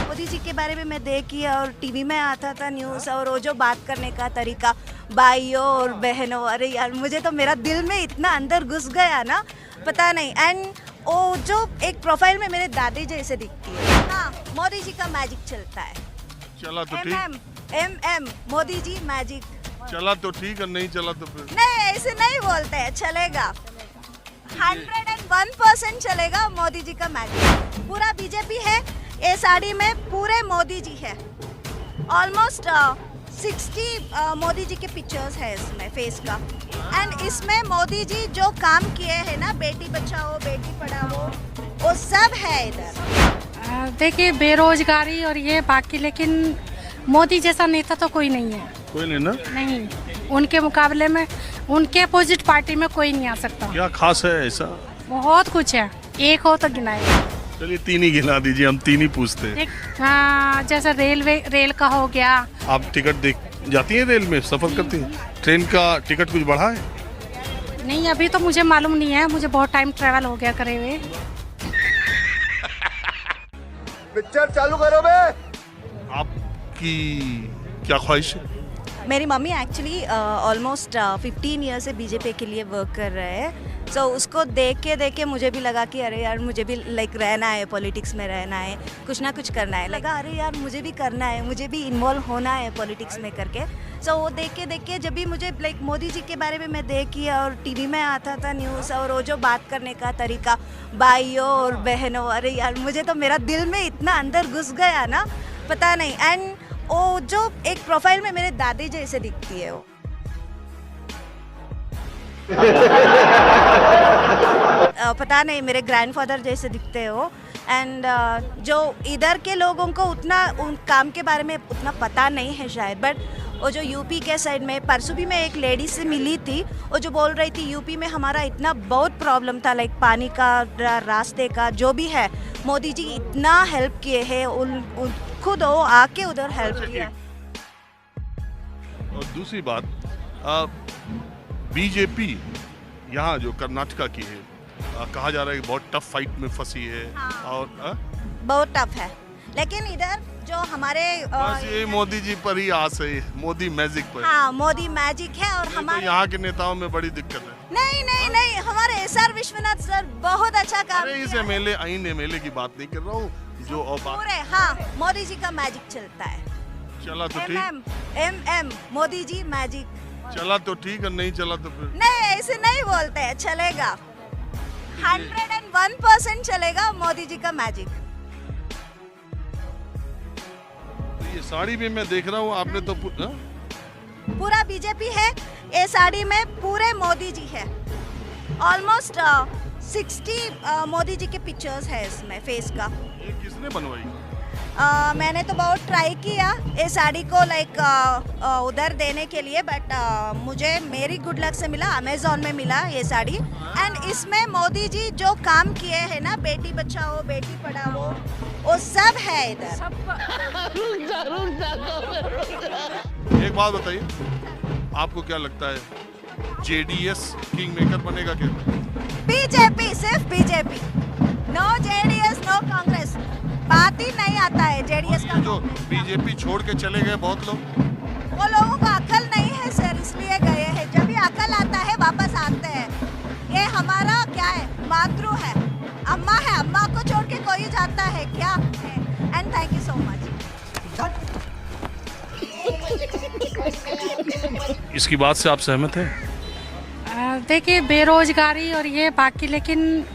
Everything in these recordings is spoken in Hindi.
मोदी जी के बारे में मैं देखी और टीवी में आता था न्यूज़, और वो जो बात करने का तरीका, भाइयों और बहनों, अरे यार मुझे तो मेरा दिल में इतना अंदर घुस गया ना, पता नहीं। एंड वो जो एक प्रोफाइल में मेरे दादी जैसे दिखती है। हाँ, मोदी जी का मैजिक चलता है। चला तो ठीक, एम मोदी जी मैजिक। चला तो ठीक और नहीं चला तो फिर नहीं, ऐसे नहीं बोलते हैं, चलेगा 101% चलेगा मोदी जी का मैजिक। पूरा बीजेपी है, ये साड़ी में पूरे मोदी जी है। ऑलमोस्ट 60 मोदी जी के पिक्चर्स है इसमें फेस का। एंड इसमें मोदी जी जो काम किए हैं ना, बेटी बचाओ बेटी पढ़ाओ, वो सब है इधर। देखिए बेरोजगारी और ये बाकी, लेकिन मोदी जैसा नेता तो कोई नहीं है। कोई नहीं ना? नहीं, उनके मुकाबले में उनके अपोजिट पार्टी में कोई नहीं आ सकता। क्या खास है ऐसा? बहुत कुछ है, एक हो तो गिनाए। चलिए 3 ही गिना दीजिए, हम 3 ही पूछते हैं। जैसे रेल का हो गया। आप टिकट देख जाती हैं, रेल में सफर करती हैं? ट्रेन का टिकट कुछ बढ़ा है? नहीं, अभी तो मुझे मालूम नहीं है, मुझे बहुत टाइम ट्रेवल हो गया करे हुए। पिक्चर चालू करो बे। आपकी क्या ख्वाहिश है? मेरी मम्मी एक्चुअली ऑलमोस्ट 15 ईयर से बीजेपी के लिए वर्क कर रहे हैं। सो उसको देख के मुझे भी लगा कि अरे यार मुझे भी लाइक रहना है, पॉलिटिक्स में रहना है, कुछ ना कुछ करना है। लगा अरे यार मुझे भी करना है, मुझे भी इन्वॉल्व होना है पॉलिटिक्स में करके। सो वो देख के जब भी मुझे लाइक मोदी जी के बारे में मैं देखी और टीवी में आता था न्यूज़, और वो जो बात करने का तरीका, भाइयों और बहनों, अरे यार मुझे तो मेरा दिल में इतना अंदर घुस गया ना, पता नहीं। एंड वो जो एक प्रोफाइल में मेरे दादी जैसे दिखती है वो। पता नहीं, मेरे ग्रैंडफादर जैसे दिखते हो। एंड जो इधर के लोगों को उतना उन काम के बारे में उतना पता नहीं है शायद, बट वो जो यूपी के साइड में, परसों भी मैं एक लेडी से मिली थी, वो जो बोल रही थी यूपी में हमारा इतना बहुत प्रॉब्लम था, लाइक पानी का, रास्ते का, जो भी है, मोदी जी इतना हेल्प किए हैं, उन खुद वो आके उधर हेल्प किया। और दूसरी बात, बीजेपी यहाँ जो कर्नाटका की है, कहा जा रहा है कि बहुत टफ फाइट में फंसी है। हाँ। और बहुत टफ है, लेकिन इधर जो हमारे बस ये मोदी जी पर ही आस है, मोदी मैजिक पर। हाँ, मोदी मैजिक है। और हमारे यहाँ के नेताओं में बड़ी दिक्कत है। नहीं, हमारे एसआर विश्वनाथ सर बहुत अच्छा काम अरे इस एमएलए की बात नहीं कर रहा हूँ, जो और बात पूरे। हाँ, मोदी जी का मैजिक चलता है। चला तो ठीक, एम मोदी जी मैजिक। चला तो ठीक और नहीं चला तो फिर नहीं, ऐसे नहीं बोलते हैं, चलेगा 101% चलेगा मोदी जी का मैजिक। ये साड़ी में मैं देख रहा हूँ, आपने तो पूरा बीजेपी है, ये साड़ी में पूरे मोदी जी है। ऑलमोस्ट 60 मोदी जी के पिक्चर्स है इसमें फेस का। ये किसने बनवाई? मैंने तो बहुत ट्राई किया ये साड़ी को लाइक उधर देने के लिए, बट मुझे मेरी गुड लक से मिला, अमेज़न में मिला ये साड़ी। एंड इसमें मोदी जी जो काम किए हैं ना, बेटी बचाओ बेटी पढ़ाओ, वो सब है इधर। एक बात बताइए, आपको क्या लगता है जेडीएस किंग मेकर बनेगा क्या? बीजेपी, सिर्फ BJP, no JDS no Congress, बात ही नहीं आता है जेडीएस का। जो बीजेपी छोड़ के चले गए बहुत लोग, वो लोगों को अकल नहीं है सर, इसलिए गए हैं। जब भी अकल आता है वापस आते हैं। ये हमारा क्या है, मातृ है, अम्मा है, अम्मा को छोड़ के कोई जाता है क्या है। And thank you so much. इसकी बात से आप सहमत हैं? देखिए बेरोजगारी और ये बाकी, लेकिन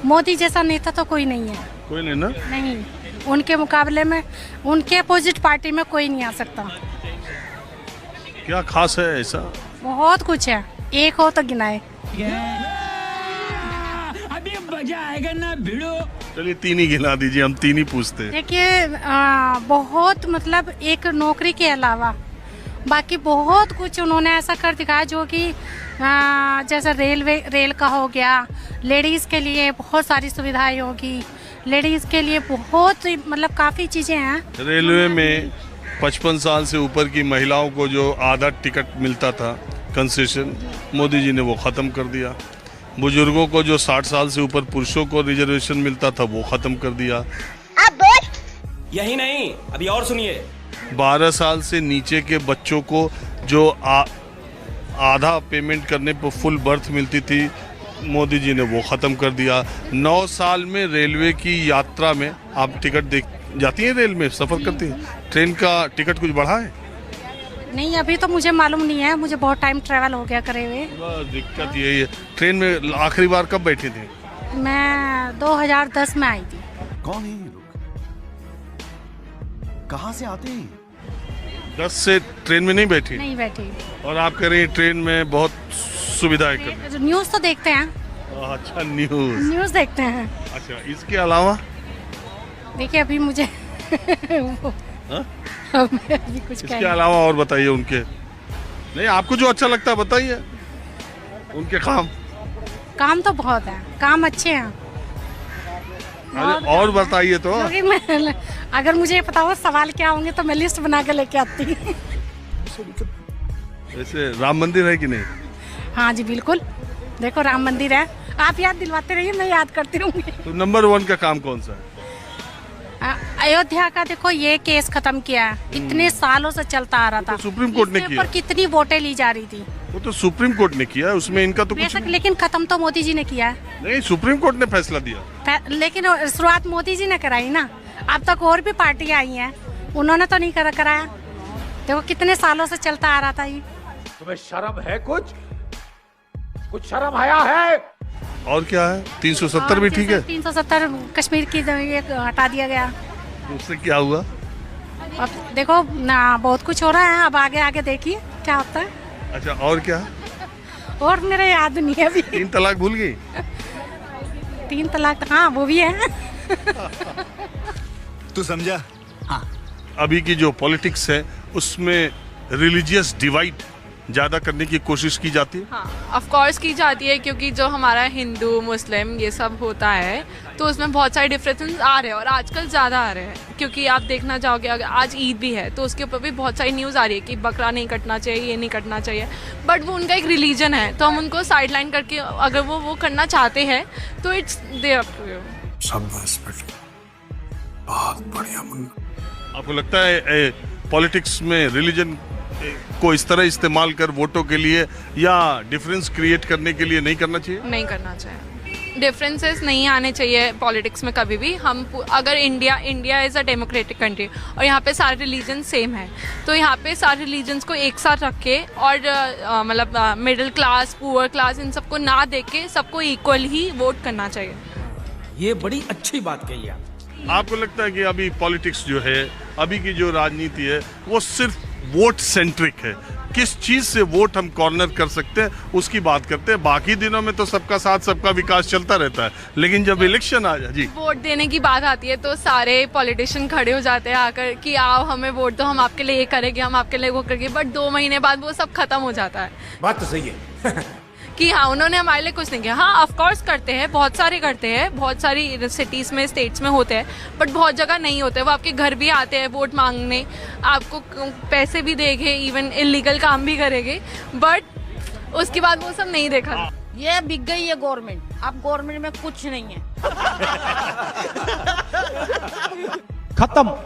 मोदी जैसा नेता तो कोई नहीं है। कोई नहीं ना? नहीं, उनके मुकाबले में उनके अपोजिट पार्टी में कोई नहीं आ सकता। क्या खास है ऐसा? बहुत कुछ है, एक हो तो गिनाए। अभी मजा आएगा ना भिड़ो। चलिए 3 ही गिना दीजिए, हम 3 ही पूछते हैं। देखिए बहुत, मतलब एक नौकरी के अलावा बाकी बहुत कुछ उन्होंने ऐसा कर दिखाया, जो कि जैसे रेल का हो गया, लेडीज़ के लिए बहुत सारी सुविधाएं होगी, लेडीज़ के लिए बहुत, मतलब काफ़ी चीज़ें हैं। रेलवे में 55 साल से ऊपर की महिलाओं को जो आधा टिकट मिलता था कंसेशन, मोदी जी ने वो ख़त्म कर दिया। बुजुर्गों को जो 60 साल से ऊपर पुरुषों को रिजर्वेशन मिलता था, वो ख़त्म कर दिया। यही नहीं, अभी और सुनिए। 12 साल से नीचे के बच्चों को जो आधा पेमेंट करने पर फुल बर्थ मिलती थी, मोदी जी ने वो ख़त्म कर दिया। 9 साल में रेलवे की यात्रा में आप टिकट देख जाती हैं, रेल में सफ़र करती हैं, ट्रेन का टिकट कुछ बढ़ा है? नहीं, अभी तो मुझे मालूम नहीं है, मुझे बहुत टाइम ट्रैवल हो गया करे हुए। बस दिक्कत यही है। ट्रेन में आखिरी बार कब बैठी थी? मैं 2010 में आई थी। कौन है ये लोग? कहाँ से आते हैं? 10 से ट्रेन में नहीं बैठी? नहीं बैठी। और आप कह रही हैं ट्रेन में बहुत सुविधाएं कर। न्यूज़ तो देखते हैं। अच्छा, न्यूज़ देखते हैं। अच्छा, इसके अलावा देखिए अभी मुझे हाँ? अभी कुछ इसके अलावा और बताइए उनके। नहीं, आपको जो अच्छा लगता है बताइए। उनके काम तो बहुत है, काम अच्छे हैं। अरे और बताइए तो। क्योंकि मैं अगर मुझे पता हो सवाल क्या होंगे तो मैं लिस्ट बना के लेके आती। ऐसे राम मंदिर है कि नहीं? हाँ जी बिल्कुल, देखो राम मंदिर है, आप याद दिलवाते रहिए, मैं याद करती रहूंगी। तो नंबर 1 का काम कौन सा है? अयोध्या का देखो ये केस खत्म किया है, इतने सालों से चलता आ रहा था। तो सुप्रीम कोर्ट ने किया। पर कितनी वोटें ली जा रही थी। वो तो सुप्रीम कोर्ट ने किया, उसमें इनका तो कुछ नहीं। लेकिन खत्म तो मोदी जी ने किया है। नहीं, सुप्रीम कोर्ट ने फैसला दिया। लेकिन शुरुआत मोदी जी ने कराई ना, अब तक और भी पार्टियां आई हैं, उन्होंने तो नहीं कराया। देखो कितने सालों से चलता आ रहा था ये। तुम्हें शर्म है? कुछ शर्म आया है? और क्या है? 370 भी ठीक है। 370 कश्मीर की ये हटा दिया गया। उससे क्या हुआ? अब देखो ना, बहुत कुछ हो रहा है, अब आगे आगे देखिए क्या होता है। अच्छा, और क्या? और मेरे याद नहीं है अभी। 3 तलाक भूल गई? 3 तलाक, हाँ वो भी है। तू समझा? हाँ। अभी की जो पॉलिटिक्स है उसमें रिलीजियस डिवाइड ज़्यादा करने की कोशिश की जाती है। हाँ, ऑफ कोर्स की जाती है, क्योंकि जो हमारा हिंदू मुस्लिम ये सब होता है तो उसमें बहुत सारे डिफरेंसेस आ रहे हैं और आजकल ज़्यादा आ रहे हैं। क्योंकि आप देखना चाहोगे, अगर आज ईद भी है तो उसके ऊपर भी बहुत सारी न्यूज़ आ रही है कि बकरा नहीं कटना चाहिए, ये नहीं कटना चाहिए, बट वो उनका एक रिलीजन है, तो हम उनको साइडलाइन करके अगर वो करना चाहते हैं तो इट्स देयर टू यू। शाबाश बेटा, बहुत बढ़िया मुन्ना। आपको लगता है पॉलिटिक्स में रिलीजन को इस तरह इस्तेमाल कर वोटों के लिए या डिफरेंस क्रिएट करने के लिए नहीं करना चाहिए? नहीं करना चाहिए, डिफरेंसेस नहीं आने चाहिए पॉलिटिक्स में कभी भी। हम अगर India is a democratic country और यहाँ पे सारे रिलीजन सेम है, तो यहाँ पे सारे रिलीजन्स को एक साथ रख के और मतलब मिडिल क्लास, पुअर क्लास, इन सबको ना देख के सबको इक्वल ही वोट करना चाहिए। ये बड़ी अच्छी बात कही है। आपको लगता है कि अभी पॉलिटिक्स जो है, अभी की जो राजनीति है, वो सिर्फ वोट सेंट्रिक है? किस चीज से वोट हम कॉर्नर कर सकते हैं उसकी बात करते हैं। बाकी दिनों में तो सबका साथ सबका विकास चलता रहता है, लेकिन जब इलेक्शन आ जाए, जी, वोट देने की बात आती है तो सारे पॉलिटिशियन खड़े हो जाते हैं आकर कि आओ हमें वोट दो, हम आपके लिए ये करेंगे, हम आपके लिए वो करेंगे, बट 2 महीने बाद वो सब खत्म हो जाता है। बात तो सही है। कि हाँ उन्होंने हमारे लिए कुछ नहीं किया। हाँ ऑफ कोर्स करते हैं, बहुत सारे करते हैं, बहुत सारी सिटीज़ में, स्टेट्स में होते हैं, बट बहुत जगह नहीं होते। वो आपके घर भी आते हैं वोट मांगने, आपको पैसे भी देंगे, इवन इलीगल काम भी करेंगे, बट उसके बाद वो सब नहीं देखा। ये बिक गई है गवर्नमेंट, अब गवर्नमेंट में कुछ नहीं है। खत्म।